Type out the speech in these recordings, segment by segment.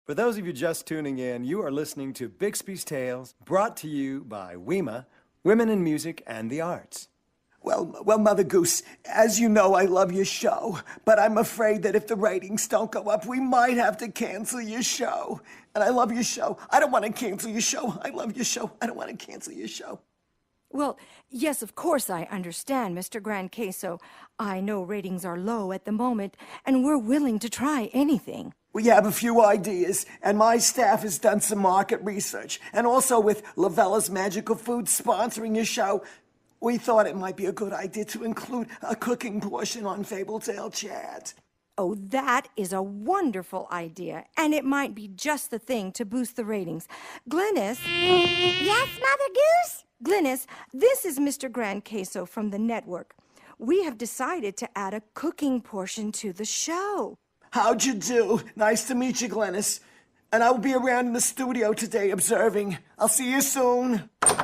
For those of you just tuning in, you are listening to Bixby's Tales, brought to you by WIMA, Women in Music and the Arts. Well, Mother Goose, as you know, I love your show, but I'm afraid that if the ratings don't go up, we might have to cancel your show. And I love your show. I don't want to cancel your show. I love your show. I don't want to cancel your show. Well, yes, of course I understand, Mr. Grand Queso. I know ratings are low at the moment, and we're willing to try anything. We have a few ideas, and my staff has done some market research. And also with Lavella's Magical Foods sponsoring your show, we thought it might be a good idea to include a cooking portion on Fable Tale Chat. Oh, that is a wonderful idea, and it might be just the thing to boost the ratings. Glennis? Yes, Mother Goose? Glennis, this is Mr. Grand Queso from the network. We have decided to add a cooking portion to the show. How'd you do? Nice to meet you, Glennis. And I'll be around in the studio today observing. I'll see you soon. It's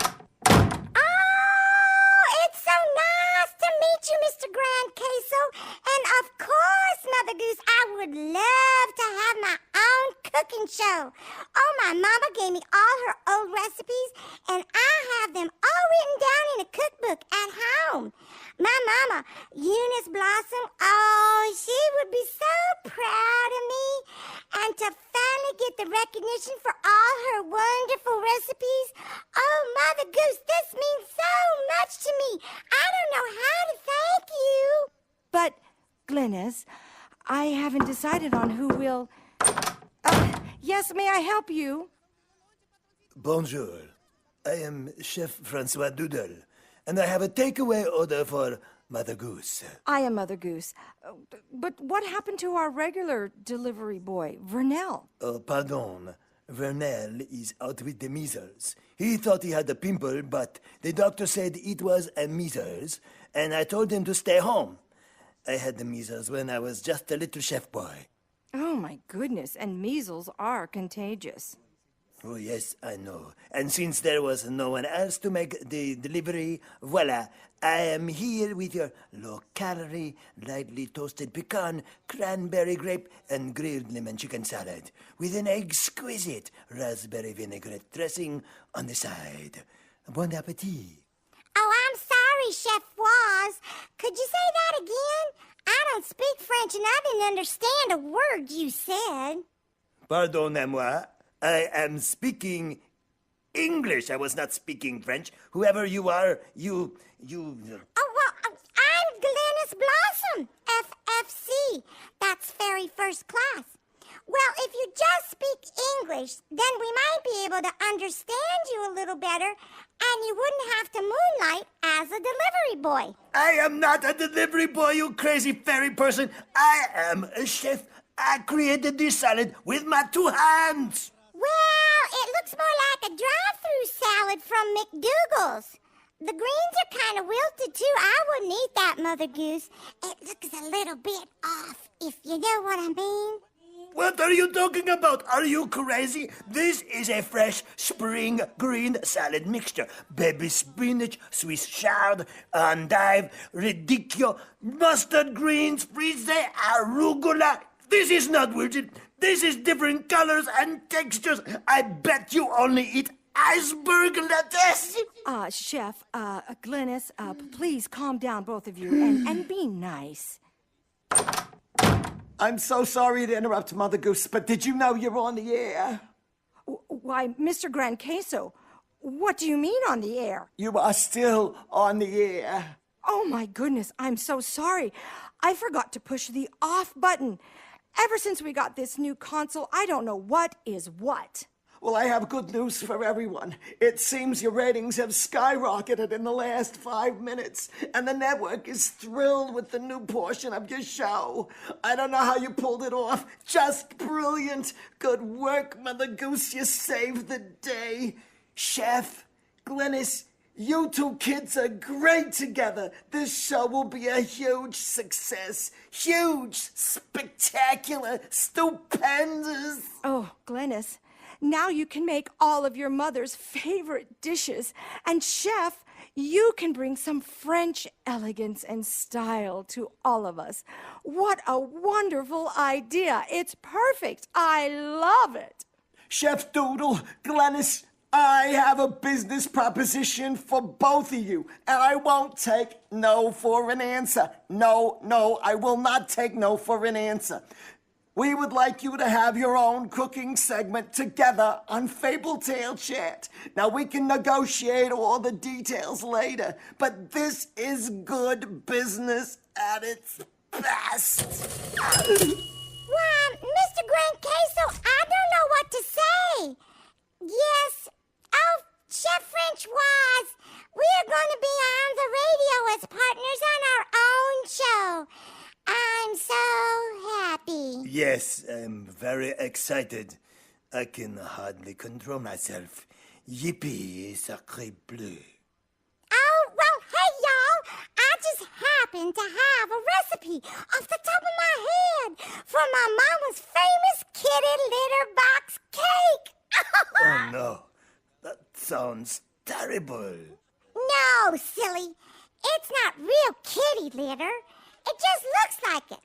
so nice to meet you, Mr. Grand Queso. And of course, Mother Goose, I would love to have my own cooking show. Oh, my mama gave me all her old recipes, and I have them all written down in a cookbook at home. My mama, Eunice Blossom, oh, she would be so proud of me. And to finally get the recognition for all her wonderful recipes, oh, Mother Goose, this means so much to me. I don't know how to thank you. But, Glennis, I haven't decided on who will... yes, may I help you? Bonjour. I am Chef Francois Doodle, and I have a takeaway order for Mother Goose. I am Mother Goose. But what happened to our regular delivery boy, Vernell? Oh, pardon. Vernel is out with the measles. He thought he had a pimple, but the doctor said it was a measles, and I told him to stay home. I had the measles when I was just a little chef boy. Oh, my goodness, and measles are contagious. Oh, yes, I know. And since there was no one else to make the delivery, voila, I am here with your low-calorie, lightly toasted pecan, cranberry grape, and grilled lemon chicken salad with an exquisite raspberry vinaigrette dressing on the side. Bon appetit. Oh, I'm sorry, Chef Waz. Could you say that again? I don't speak French and I didn't understand a word you said. Pardonnez-moi. I am speaking English. I was not speaking French. Whoever you are, you... Oh, well, I'm Glennis Blossom, FFC. That's very first class. Well, if you just speak English, then we might be able to understand you a little better, and you wouldn't have to moonlight as a delivery boy. I am not a delivery boy, you crazy fairy person. I am a chef. I created this salad with my 2 hands. Well, it looks more like a drive-through salad from McDougal's. The greens are kind of wilted, too. I wouldn't eat that, Mother Goose. It looks a little bit off, if you know what I mean. What are you talking about? Are you crazy? This is a fresh spring green salad mixture. Baby spinach, Swiss chard, endive, radicchio, mustard greens, frise, arugula. This is not wilted. This is different colors and textures. I bet you only eat iceberg lettuce. Chef, Glennis, please calm down, both of you, and be nice. I'm so sorry to interrupt, Mother Goose, but did you know you're on the air? Why, Mr. Grand Queso, what do you mean on the air? You are still on the air. Oh, my goodness, I'm so sorry. I forgot to push the off button. Ever since we got this new console, I don't know what is what. Well, I have good news for everyone. It seems your ratings have skyrocketed in the last 5 minutes, and the network is thrilled with the new portion of your show. I don't know how you pulled it off. Just brilliant. Good work, Mother Goose. You saved the day. Chef, Glennis, you 2 kids are great together. This show will be a huge success. Huge, spectacular, stupendous. Oh, Glennis, now you can make all of your mother's favorite dishes. And Chef, You can bring some French elegance and style to all of us. What a wonderful idea. It's perfect. I love it. Chef Doodle, Glennis, I have a business proposition for both of you, and I won't take no for an answer. No, I will not take no for an answer. We would like you to have your own cooking segment together on Fabletail Chat. Now, we can negotiate all the details later, but this is good business at its best. Why, Mr. Grand Queso, I don't know what to say. Yes, oh, Chef Francoise, we are going to be on the radio as partners on our own show. I'm so happy. Yes, I'm very excited. I can hardly control myself. Yippee, sacre bleu. Oh, well, hey, y'all. I just happen to have a recipe off the top of my head for my mama's famous kitty litter box cake. Oh, no. That sounds terrible. No, silly. It's not real kitty litter. It just looks like it.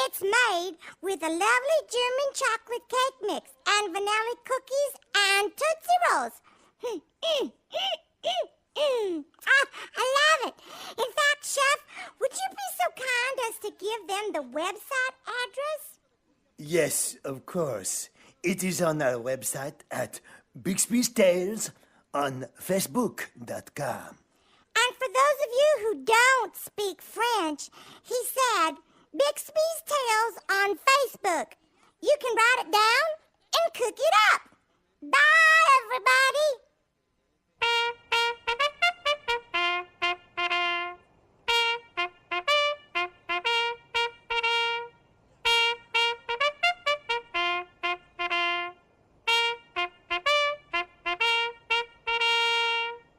It's made with a lovely German chocolate cake mix and vanilla cookies and Tootsie Rolls. I love it. In fact, Chef, would you be so kind as to give them the website address? Yes, of course. It is on our website at Bixby's Tales on Facebook.com. And for those of you who don't speak French, he said Bixby's Tales on Facebook. You can write it down and cook it up. Bye, everybody.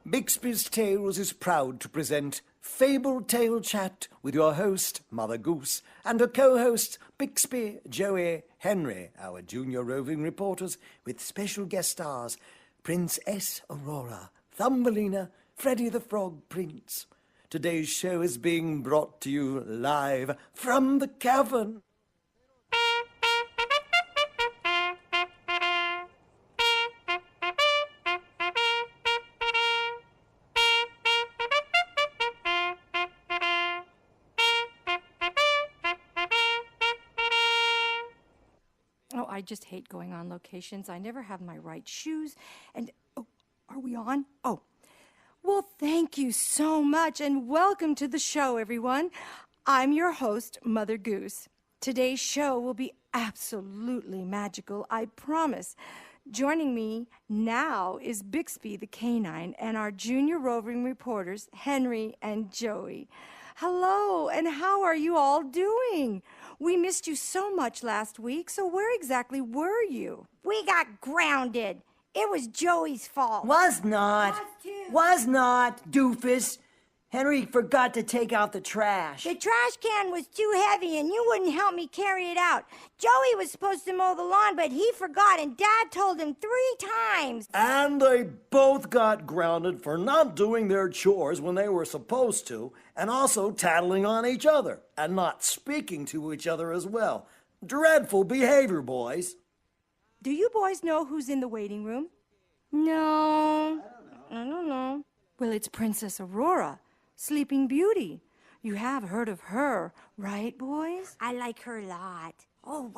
Bixby's Tales is proud to present Fabletail Chat with your host, Mother Goose, and her co-hosts, Bixby, Joey, Henry, our junior roving reporters, with special guest stars, Princess Aurora, Thumbelina, Freddie the Frog Prince. Today's show is being brought to you live from the cavern. I just hate going on locations. I never have my right shoes. And, oh, are we on? Oh, well, thank you so much, and welcome to the show, everyone. I'm your host, Mother Goose. Today's show will be absolutely magical, I promise. Joining me now is Bixby the canine and our junior roving reporters, Henry and Joey. Hello, and how are you all doing? We missed you so much last week, so where exactly were you? We got grounded. It was Joey's fault. Was not, doofus. Henry forgot to take out the trash. The trash can was too heavy and you wouldn't help me carry it out. Joey was supposed to mow the lawn, but he forgot and Dad told him 3 times. And they both got grounded for not doing their chores when they were supposed to, and also tattling on each other, and not speaking to each other as well. Dreadful behavior, boys. Do you boys know who's in the waiting room? No. I don't know. Well, it's Princess Aurora, Sleeping Beauty. You have heard of her, right, boys? I like her a lot. Oh,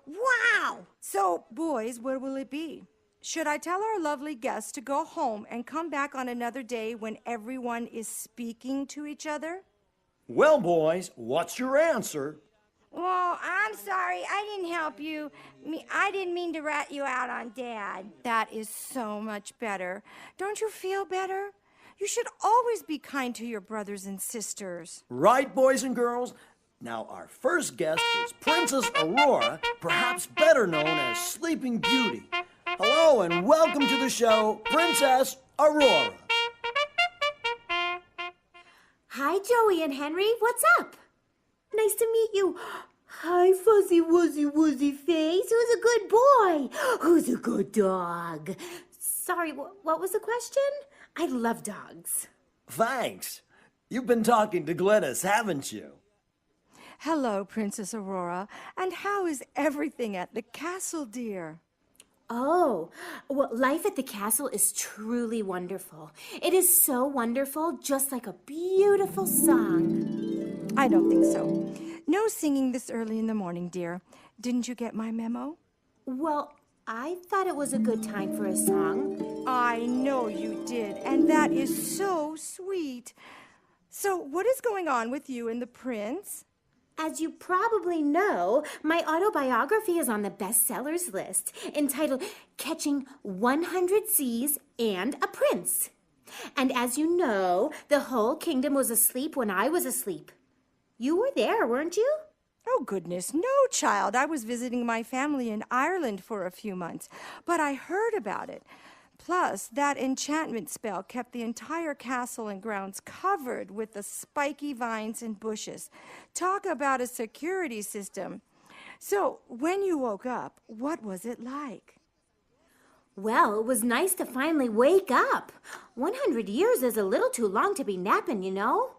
wow. So, boys, where will it be? Should I tell our lovely guests to go home and come back on another day when everyone is speaking to each other? Well, boys, what's your answer? Well, I'm sorry. I didn't help you. I didn't mean to rat you out on Dad. That is so much better. Don't you feel better? You should always be kind to your brothers and sisters. Right, boys and girls? Now, our first guest is Princess Aurora, perhaps better known as Sleeping Beauty. Hello and welcome to the show, Princess Aurora. Hi, Joey and Henry. What's up? Nice to meet you. Hi, Fuzzy Wuzzy Face. Who's a good boy? Who's a good dog? Sorry, what was the question? I love dogs. Thanks. You've been talking to Glennis, haven't you? Hello, Princess Aurora. And how is everything at the castle, dear? Oh, well, life at the castle is truly wonderful. It is so wonderful, just like a beautiful song. I don't think so. No singing this early in the morning, dear. Didn't you get my memo? Well, I thought it was a good time for a song. I know you did, and that is so sweet. So, what is going on with you and the prince? As you probably know, my autobiography is on the bestsellers list, entitled Catching 100 Seas and a Prince. And as you know, the whole kingdom was asleep when I was asleep. You were there, weren't you? Oh, goodness, no, child. I was visiting my family in Ireland for a few months, but I heard about it. Plus, that enchantment spell kept the entire castle and grounds covered with the spiky vines and bushes. Talk about a security system. So, when you woke up, what was it like? Well, it was nice to finally wake up. 100 years is a little too long to be napping, you know?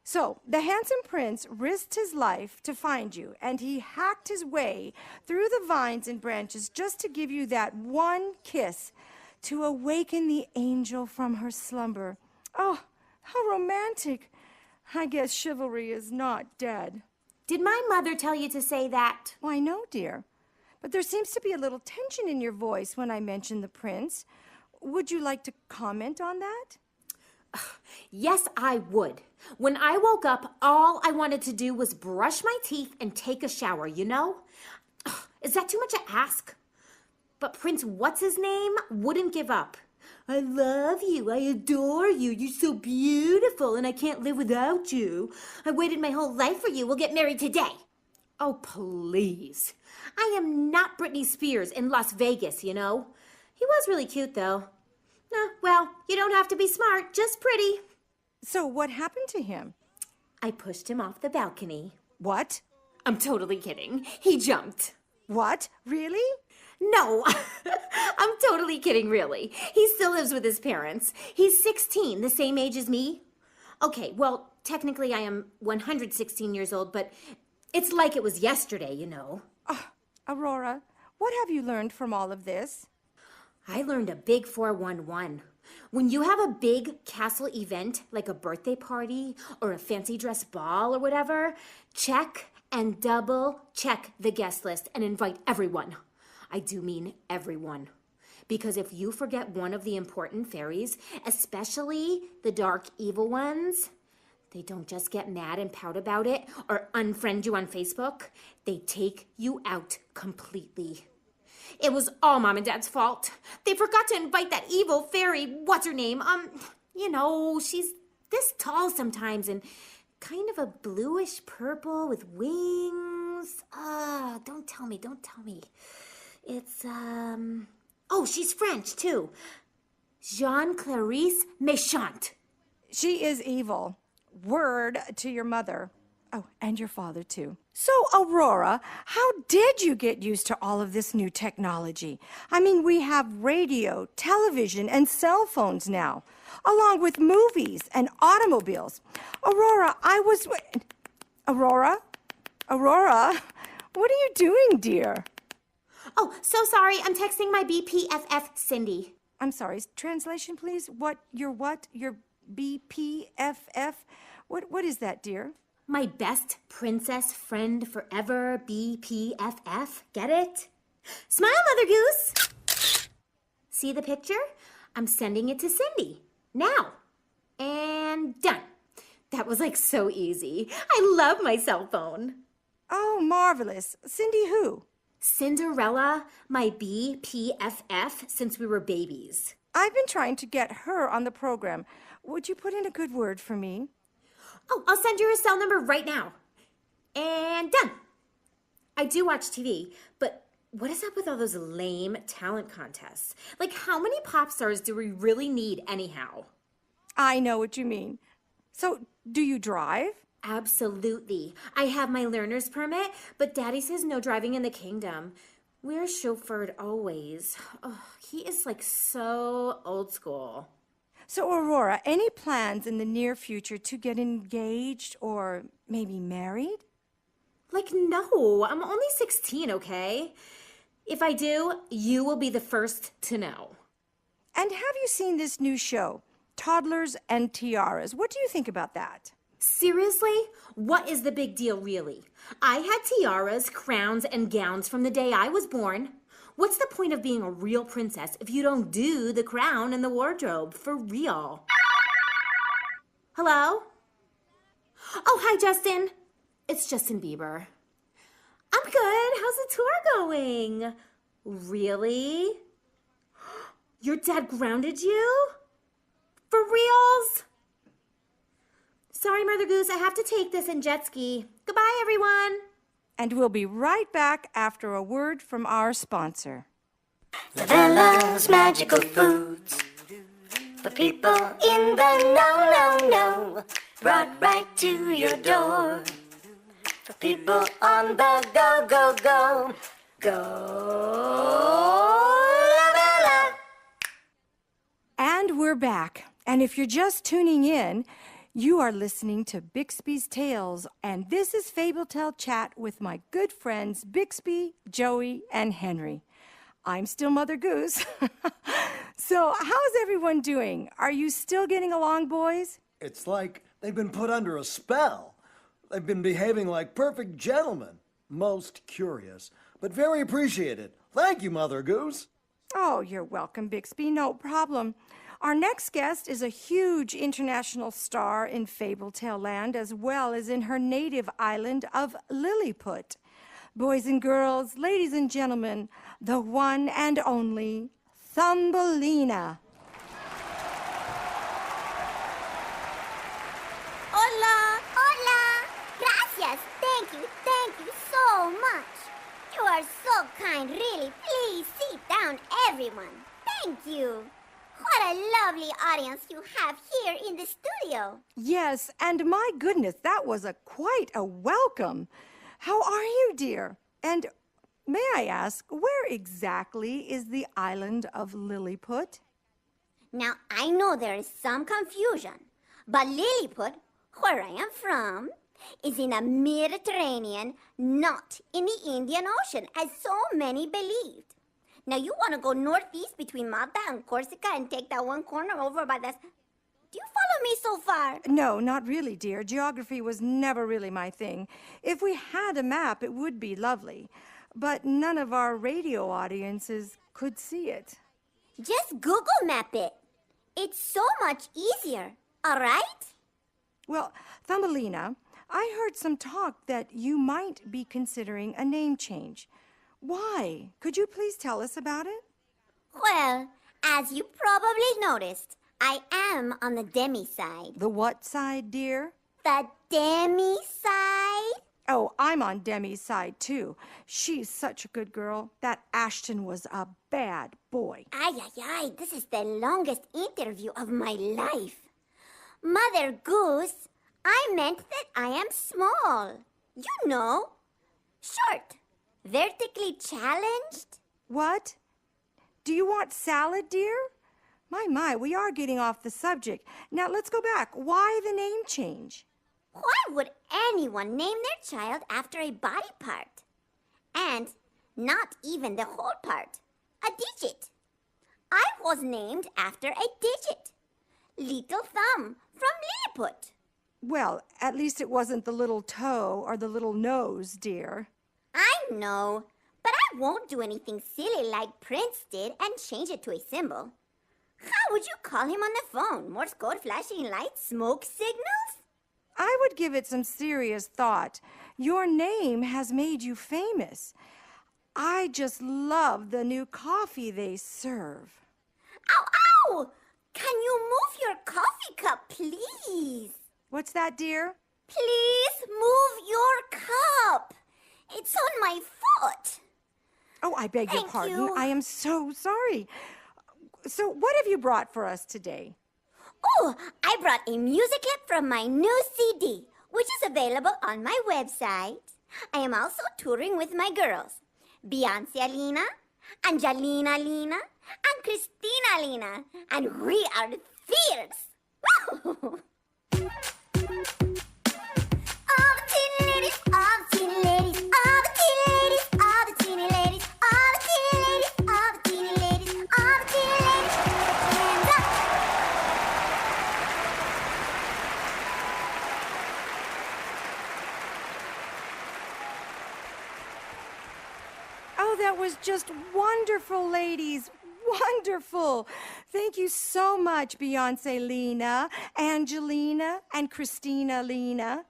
So, the handsome prince risked his life to find you, and he hacked his way through the vines and branches just to give you that one kiss to awaken the angel from her slumber. Oh, how romantic. I guess chivalry is not dead. Did my mother tell you to say that? Why, no, dear. But there seems to be a little tension in your voice when I mention the prince. Would you like to comment on that? Yes, I would. When I woke up, all I wanted to do was brush my teeth and take a shower, you know? Is that too much to ask? But Prince What's-His-Name wouldn't give up. I love you. I adore you. You're so beautiful, and I can't live without you. I waited my whole life for you. We'll get married today. Oh, please. I am not Britney Spears in Las Vegas, you know. He was really cute, though. Well, you don't have to be smart, just pretty. So what happened to him? I pushed him off the balcony. What? I'm totally kidding. He jumped. What? Really? No, I'm totally kidding, really. He still lives with his parents. He's 16, the same age as me. Okay, well, technically I am 116 years old, but it's like it was yesterday, you know. Aurora, what have you learned from all of this? I learned a big 411. When you have a big castle event, like a birthday party or a fancy dress ball or whatever, check and double check the guest list and invite everyone. I do mean everyone. Because if you forget one of the important fairies, especially the dark evil ones, they don't just get mad and pout about it or unfriend you on Facebook. They take you out completely. It was all Mom and Dad's fault. They forgot to invite that evil fairy, what's her name? You know, she's this tall sometimes and kind of a bluish purple with wings. Don't tell me. It's, oh, she's French, too. Jean-Clarice Méchant. She is evil. Word to your mother. Oh, and your father, too. So, Aurora, how did you get used to all of this new technology? I mean, we have radio, television, and cell phones now, along with movies and automobiles. Aurora, Aurora, what are you doing, dear? Oh, so sorry. I'm texting my BPFF, Cindy. I'm sorry. Translation, please. Your BPFF? What is that, dear? My best princess friend forever, BPFF. Get it? Smile, Mother Goose. See the picture? I'm sending it to Cindy. Now. And done. That was like so easy. I love my cell phone. Oh, marvelous. Cindy who? Cinderella, my BPFF, since we were babies. I've been trying to get her on the program. Would you put in a good word for me? Oh, I'll send you her cell number right now. And done. I do watch TV, but what is up with all those lame talent contests? Like, how many pop stars do we really need anyhow? I know what you mean. So, do you drive? Absolutely. I have my learner's permit, but Daddy says no driving in the kingdom. We're chauffeured always. Oh, he is like so old school. So, Aurora, any plans in the near future to get engaged or maybe married? Like, no, I'm only 16, okay? If I do, you will be the first to know. And have you seen this new show, Toddlers and Tiaras? What do you think about that? Seriously? What is the big deal, really? I had tiaras, crowns, and gowns from the day I was born. What's the point of being a real princess if you don't do the crown and the wardrobe for real? Hello? Oh, hi, Justin. It's Justin Bieber. I'm good. How's the tour going? Really? Your dad grounded you? For reals? Sorry, Mother Goose, I have to take this and jet ski. Goodbye, everyone. And we'll be right back after a word from our sponsor. Labella's Magical Foods. For people in the know, brought right to your door. For people on the go. Labella. And we're back. And if you're just tuning in, you are listening to Bixby's Tales, and this is Fable Tale Chat with my good friends Bixby, Joey, and Henry. I'm still Mother Goose. So, how's everyone doing? Are you still getting along, boys? It's like they've been put under a spell. They've been behaving like perfect gentlemen. Most curious, but very appreciated. Thank you, Mother Goose. Oh, you're welcome, Bixby. No problem. Our next guest is a huge international star in Fable-Tale Land, as well as in her native island of Lilliput. Boys and girls, ladies and gentlemen, the one and only Thumbelina. Hola! Hola! Gracias! Thank you so much! You are so kind, really. Please sit down, everyone. Thank you. What a lovely audience you have here in the studio. Yes, and my goodness, that was quite a welcome. How are you, dear? And may I ask, where exactly is the island of Lilliput? Now, I know there is some confusion, but Lilliput, where I am from, is in the Mediterranean, not in the Indian Ocean, as so many believed. Now, you want to go northeast between Malta and Corsica and take that one corner over by the... Do you follow me so far? No, not really, dear. Geography was never really my thing. If we had a map, it would be lovely. But none of our radio audiences could see it. Just Google map it. It's so much easier, all right? Well, Thumbelina, I heard some talk that you might be considering a name change. Why? Could you please tell us about it? Well, as you probably noticed, I am on the demi side. The what side, dear? The demi side? Oh, I'm on Demi's side, too. She's such a good girl. That Ashton was a bad boy. Ay, this is the longest interview of my life. Mother Goose, I meant that I am small. You know, short, vertically challenged. What? Do you want salad, dear? My, we are getting off the subject. Now, let's go back. Why the name change? Why would anyone name their child after a body part? And not even the whole part. A digit. I was named after a digit. Little Thumb from Lilliput. Well, at least it wasn't the little toe or the little nose, dear. I know, but I won't do anything silly like Prince did and change it to a symbol. How would you call him on the phone? Morse code, flashing lights, smoke signals? I would give it some serious thought. Your name has made you famous. I just love the new coffee they serve. Ow! Can you move your coffee cup, please? What's that, dear? Please move your cup. It's on my foot. Oh, I beg your Thank pardon. you. I am so sorry. So what have you brought for us today? Oh, I brought a music clip from my new CD, which is available on my website. I am also touring with my girls, Beyonce Alina, Angelina Lina, and Christina Lina. And we are fierce. All the teeny ladies, all the teeny ladies, all the teeny ladies, all the teeny ladies, all the teeny ladies, all the teeny ladies, all the teeny ladies, hands up. Oh, that was just wonderful, ladies. Wonderful. Thank you so much, Beyonce Lena, Angelina, and Christina Lena.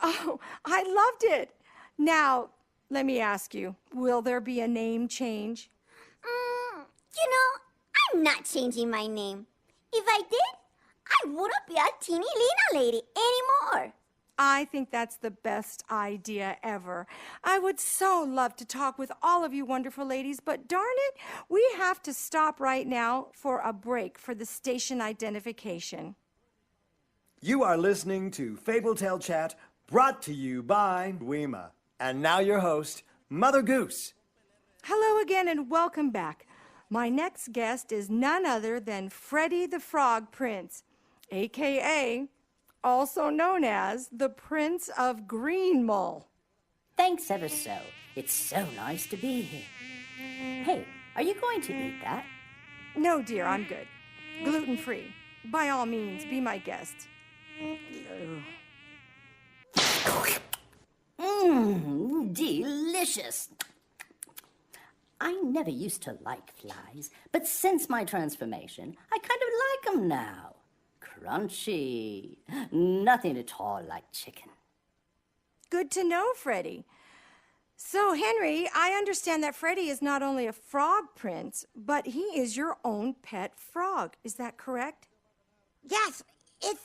Oh, I loved it. Now, let me ask you, will there be a name change? I'm not changing my name. If I did, I wouldn't be a teeny Lena lady anymore. I think that's the best idea ever. I would so love to talk with all of you wonderful ladies, but darn it, we have to stop right now for a break for the station identification. You are listening to Fable Tale Chat, brought to you by WIMA. And now your host, Mother Goose. Hello again and welcome back. My next guest is none other than Freddie the Frog Prince, a.k.a., also known as the Prince of Greenmull. Thanks ever so. It's so nice to be here. Hey, are you going to eat that? No, dear, I'm good. Gluten-free. By all means, be my guest. Delicious. I never used to like flies, but since my transformation, I kind of like 'em now. Crunchy. Nothing at all like chicken. Good to know, Freddie. So, Henry, I understand that Freddie is not only a frog prince, but he is your own pet frog. Is that correct? Yes, yes,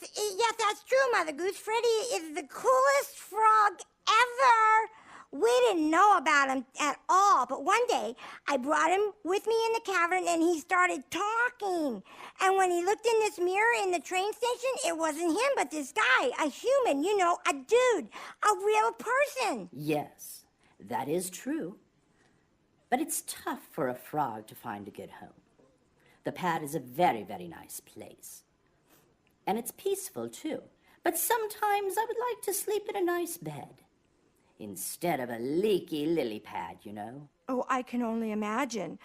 that's true, Mother Goose. Freddie is the coolest frog ever. We didn't know about him at all, but one day I brought him with me in the cavern and he started talking. And when he looked in this mirror in the train station, it wasn't him, but this guy, a human, a dude, a real person. Yes, that is true. But it's tough for a frog to find a good home. The pad is a very, very nice place. And it's peaceful, too. But sometimes I would like to sleep in a nice bed instead of a leaky lily pad, Oh, I can only imagine.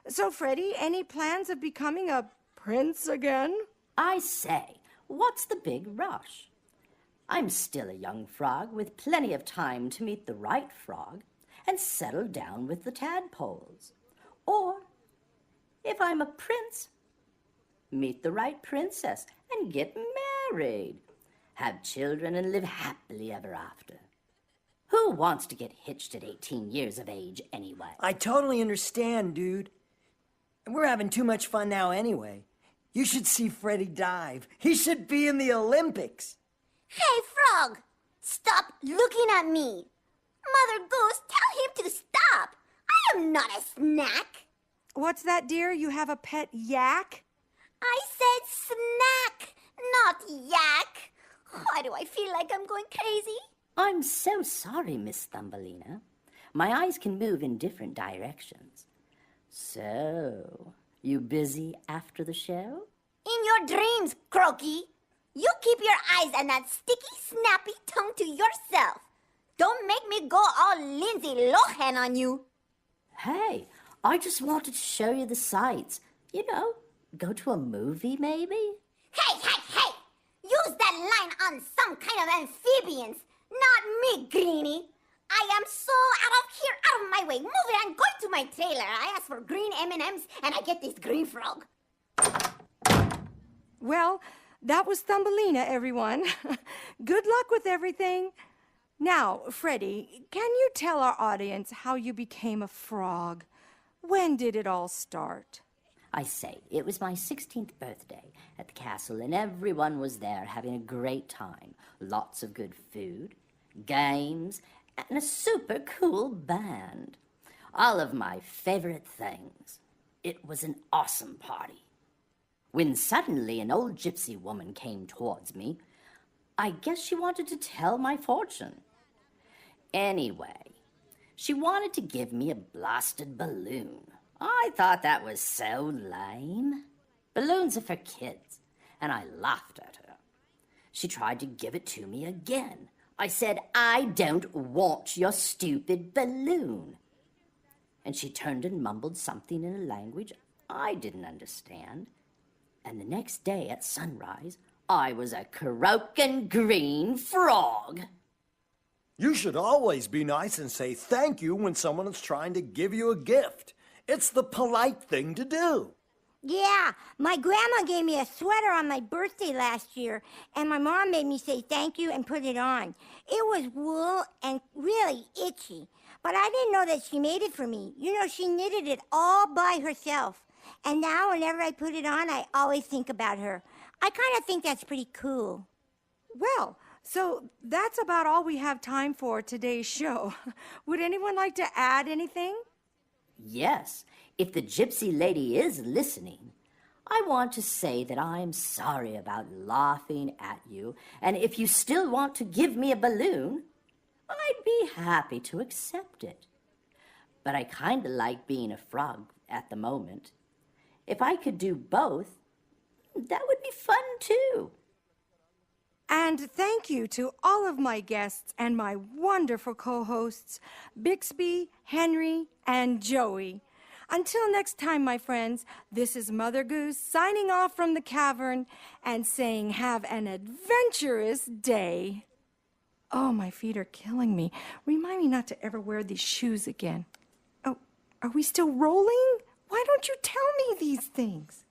So, Freddie, any plans of becoming a prince again? I say, what's the big rush? I'm still a young frog with plenty of time to meet the right frog and settle down with the tadpoles. Or, if I'm a prince, meet the right princess and get married. Have children and live happily ever after. Who wants to get hitched at 18 years of age anyway? I totally understand, dude. And we're having too much fun now anyway. You should see Freddie dive. He should be in the Olympics. Hey, Frog, stop looking at me. Mother Goose, tell him to stop. I am not a snack. What's that, dear? You have a pet yak? I said snack, not yak. Why do I feel like I'm going crazy? I'm so sorry, Miss Thumbelina. My eyes can move in different directions. So, you busy after the show? In your dreams, Croaky. You keep your eyes and that sticky, snappy tongue to yourself. Don't make me go all Lindsay Lohan on you. Hey, I just wanted to show you the sights. Go to a movie, maybe? Hey! Use that line on some kind of amphibians. Not me, Greenie. I am so out of my way. Move it, I'm going to my trailer. I asked for green M&Ms and I get this green frog. Well, that was Thumbelina, everyone. Good luck with everything. Now, Freddie, can you tell our audience how you became a frog? When did it all start? I say, it was my 16th birthday at the castle, and everyone was there having a great time. Lots of good food, games, and a super cool band. All of my favorite things. It was an awesome party. When suddenly an old gypsy woman came towards me, I guess she wanted to tell my fortune. Anyway, she wanted to give me a blasted balloon. I thought that was so lame. Balloons are for kids, and I laughed at her. She tried to give it to me again. I said, I don't want your stupid balloon. And she turned and mumbled something in a language I didn't understand. And the next day at sunrise, I was a croaking green frog. You should always be nice and say thank you when someone is trying to give you a gift. It's the polite thing to do. Yeah, my grandma gave me a sweater on my birthday last year, and my mom made me say thank you and put it on. It was wool and really itchy, but I didn't know that she made it for me. You know, she knitted it all by herself. And now whenever I put it on, I always think about her. I kind of think that's pretty cool. Well, so that's about all we have time for today's show. Would anyone like to add anything? Yes, if the gypsy lady is listening, I want to say that I'm sorry about laughing at you, and if you still want to give me a balloon, I'd be happy to accept it. But I kind of like being a frog at the moment. If I could do both, that would be fun too. And thank you to all of my guests and my wonderful co-hosts, Bixby, Henry, and Joey. Until next time, my friends, this is Mother Goose signing off from the cavern and saying have an adventurous day. Oh, my feet are killing me. Remind me not to ever wear these shoes again. Oh, are we still rolling? Why don't you tell me these things?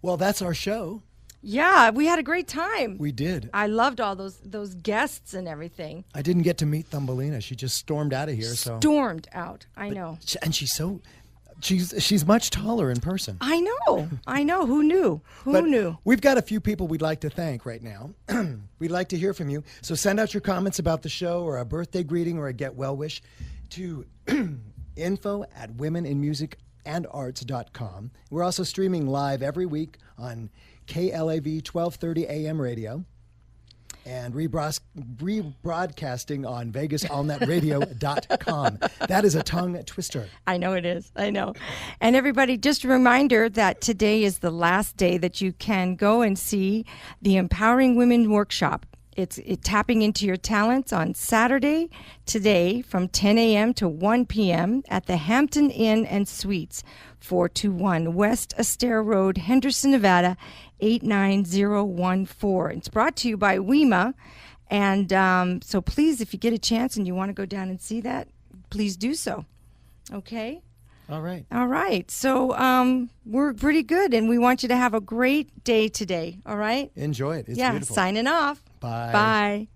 Well, that's our show. Yeah, we had a great time. We did. I loved all those guests and everything. I didn't get to meet Thumbelina. She just stormed out of here. Stormed out. I know. And she's much taller in person. I know. Who knew? Who knew? We've got a few people we'd like to thank right now. We'd like to hear from you. So send out your comments about the show or a birthday greeting or a get well wish to info@womeninmusicandarts.com. We're also streaming live every week on KLAV 1230 AM radio and rebroadcasting on VegasAllNetRadio.com. That is a tongue twister. I know it is. I know. And everybody, just a reminder that today is the last day that you can go and see the Empowering Women Workshop. It's tapping into your talents on Saturday, today, from 10 a.m. to 1 p.m. at the Hampton Inn and Suites, 421 West Astaire Road, Henderson, Nevada, 89014. It's brought to you by WIMA. And so please, if you get a chance and you want to go down and see that, please do so. Okay? All right. All right. So we're pretty good, and we want you to have a great day today. All right? Enjoy it. It's beautiful. beautiful. Signing off. Bye. Bye.